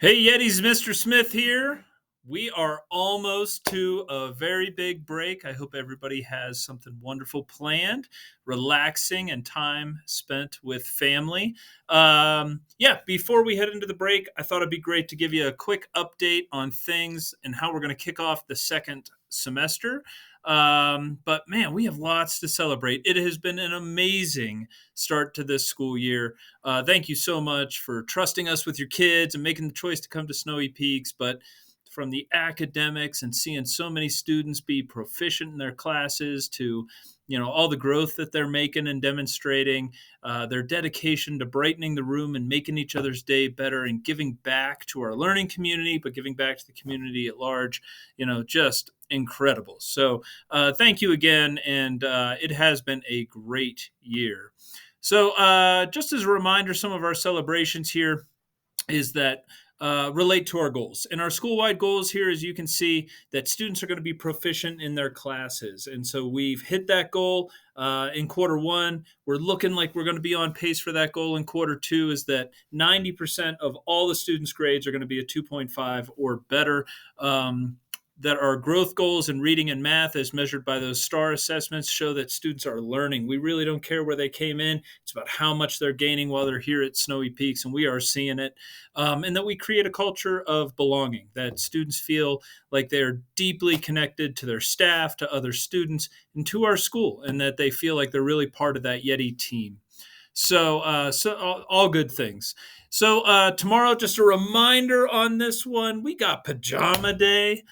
Hey Yetis, Mr. Smith here. We are almost to a very big break. I hope everybody has something wonderful planned, relaxing, and time spent with family. Before we head into the break, I thought it'd be great to give you a quick update on things and how we're going to kick off the second semester. But man, we have lots to celebrate. It has been an amazing start to this school year. Thank you so much for trusting us with your kids and making the choice to come to Snowy Peaks. But from the academics and seeing so many students be proficient in their classes to all the growth that they're making and demonstrating, their dedication to brightening the room and making each other's day better and giving back to our learning community, but giving back to the community at large, just incredible. So thank you again. And it has been a great year. So, just as a reminder, some of our celebrations here is that relate to our goals. And our school-wide goals here, as you can see, that students are going to be proficient in their classes. And so we've hit that goal in quarter one. We're looking like we're going to be on pace for that goal in quarter two, is that 90% of all the students' grades are going to be a 2.5 or better. That our growth goals in reading and math, as measured by those STAR assessments, show that students are learning. We really don't care where they came in. It's about how much they're gaining while they're here at Snowy Peaks, and we are seeing it. And that we create a culture of belonging, that students feel like they're deeply connected to their staff, to other students, and to our school, and that they feel like they're really part of that Yeti team. So all good things. So tomorrow, just a reminder on this one, we got Pajama Day.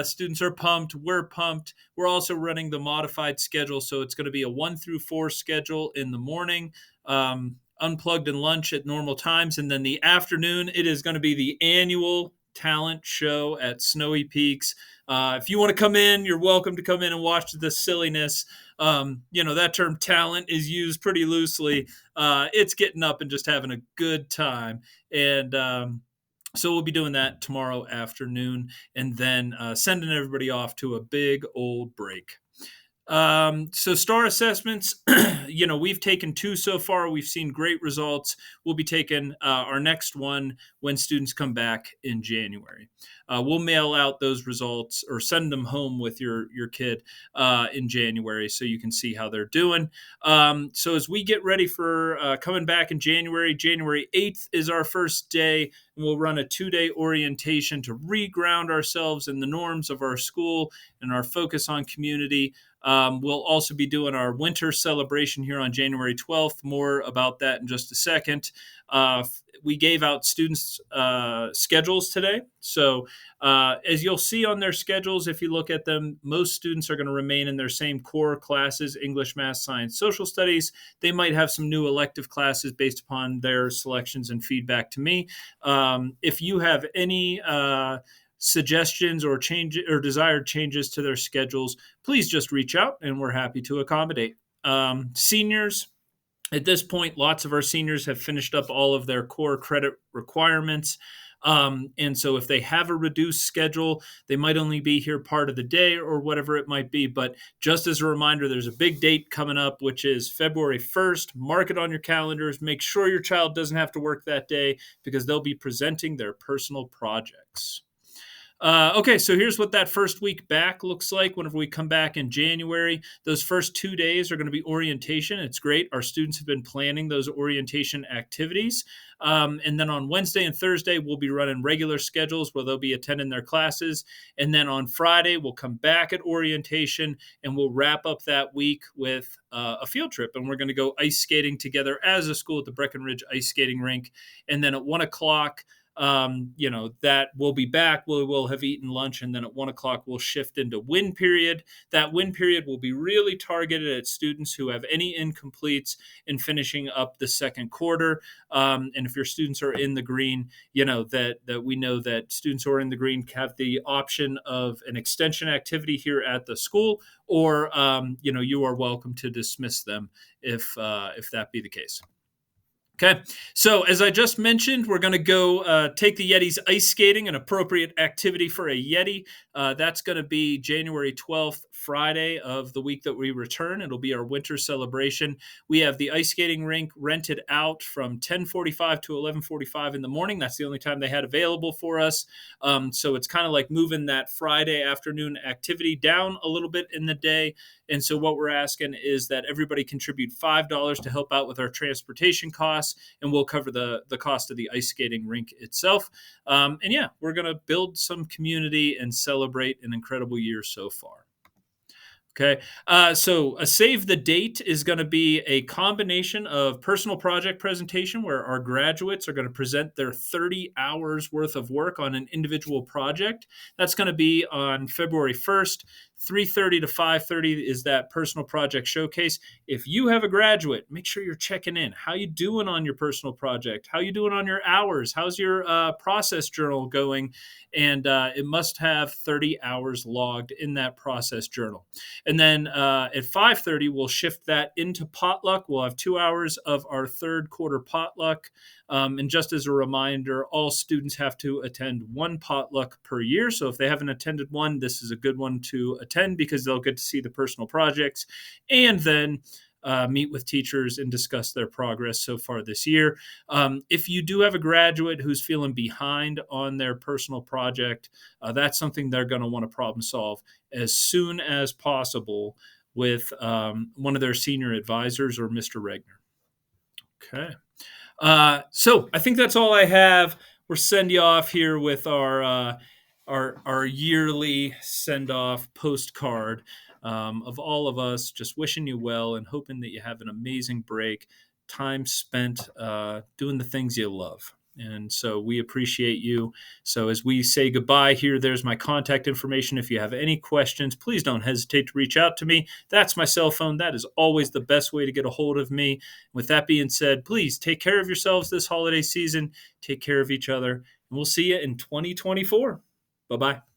Students are pumped. We're pumped. We're also running the modified schedule, so it's going to be a 1 through 4 schedule in the morning, unplugged and lunch at normal times, and then the afternoon, it is going to be the annual talent show at Snowy Peaks. If you want to come in, you're welcome to come in and watch the silliness. That term talent is used pretty loosely. It's getting up and just having a good time. And so we'll be doing that tomorrow afternoon, and then sending everybody off to a big old break. So STAR assessments, we've taken 2 so far. We've seen great results. We'll be taking our next one when students come back in January. We'll mail out those results or send them home with your kid in January so you can see how they're doing. So as we get ready for coming back in January 8th is our first day, and we'll run a 2-day orientation to reground ourselves in the norms of our school and our focus on community. We'll also be doing our winter celebration here on January 12th. More about that in just a second. We gave out students' schedules today. So as you'll see on their schedules, if you look at them, most students are going to remain in their same core classes: English, Math, Science, Social Studies. They might have some new elective classes based upon their selections and feedback to me. If you have any suggestions or change or desired changes to their schedules, please just reach out and we're happy to accommodate. Seniors, at this point, lots of our seniors have finished up all of their core credit requirements. And so if they have a reduced schedule, they might only be here part of the day or whatever it might be. But just as a reminder, there's a big date coming up, which is February 1st. Mark it on your calendars. Make sure your child doesn't have to work that day because they'll be presenting their personal projects. Okay, so here's what that first week back looks like whenever we come back in January. Those first 2 days are going to be orientation. It's great. Our students have been planning those orientation activities. And then on Wednesday and Thursday, we'll be running regular schedules where they'll be attending their classes. And then on Friday, we'll come back at orientation and we'll wrap up that week with a field trip. And we're going to go ice skating together as a school at the Breckenridge Ice Skating Rink. And then at 1 o'clock, that we'll be back. We'll have eaten lunch, and then at 1 o'clock we'll shift into win period. That win period will be really targeted at students who have any incompletes in finishing up the second quarter. And if your students are in the green, that we know that students who are in the green have the option of an extension activity here at the school, or you are welcome to dismiss them if that be the case. Okay, so as I just mentioned, we're going to go take the Yetis ice skating, an appropriate activity for a Yeti. That's going to be January 12th Friday of the week that we return. It'll be our winter celebration. We have the ice skating rink rented out from 10:45 to 11:45 in the morning. That's the only time they had available for us. So it's kind of like moving that Friday afternoon activity down a little bit in the day. And so what we're asking is that everybody contribute $5 to help out with our transportation costs, and we'll cover the cost of the ice skating rink itself. And yeah, we're going to build some community and celebrate an incredible year so far. Okay. So a save the date is going to be a combination of personal project presentation where our graduates are going to present their 30 hours worth of work on an individual project. That's going to be on February 1st. 3:30 to 5:30 is that personal project showcase. If you have a graduate, make sure you're checking in. How you doing on your personal project? How you doing on your hours? How's your process journal going? And it must have 30 hours logged in that process journal. And then at 5:30, we'll shift that into potluck. We'll have 2 hours of our third quarter potluck. And just as a reminder, all students have to attend one potluck per year. So if they haven't attended one, this is a good one to attend because they'll get to see the personal projects and then meet with teachers and discuss their progress so far this year. If you do have a graduate who's feeling behind on their personal project, that's something they're going to want to problem solve as soon as possible with one of their senior advisors or Mr. Regner. Okay. So I think that's all I have. We're send you off here with our yearly send off postcard of all of us, just wishing you well and hoping that you have an amazing break, time spent doing the things you love. And so we appreciate you. So as we say goodbye here, there's my contact information. If you have any questions, please don't hesitate to reach out to me. That's my cell phone. That is always the best way to get a hold of me. With that being said, please take care of yourselves this holiday season. Take care of each other. And we'll see you in 2024. Bye-bye.